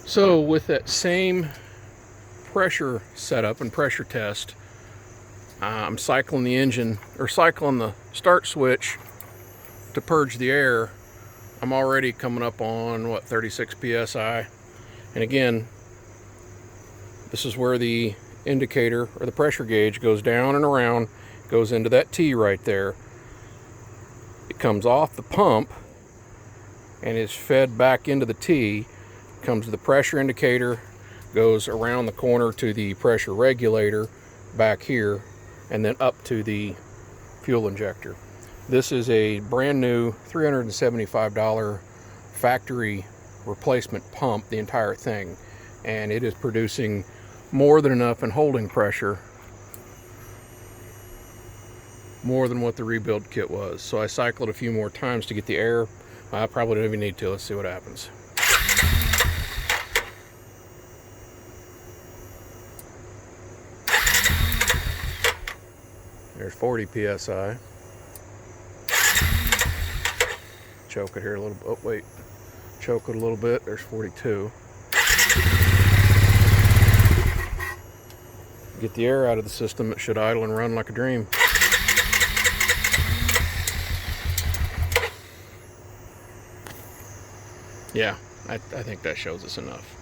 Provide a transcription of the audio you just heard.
So with that same pressure setup and pressure test, I'm cycling the engine, or cycling the start switch to purge the air. I'm already coming up on, what, 36 psi. And again, this is where the indicator or the pressure gauge goes down and around, goes into that T right there. It comes off the pump and is fed back into the T, comes to the pressure indicator, goes around the corner to the pressure regulator back here, and then up to the fuel injector. This is a brand new $375 factory replacement pump, the entire thing, and it is producing more than enough in holding pressure, more than what the rebuild kit was. So I cycled a few more times to get the air. I probably don't even need to. Let's see what happens. There's 40 psi. Choke it here a little bit. Oh wait, choke it a little bit. There's 42. Get the air out of the system. It should idle and run like a dream. Yeah, I think that shows us enough.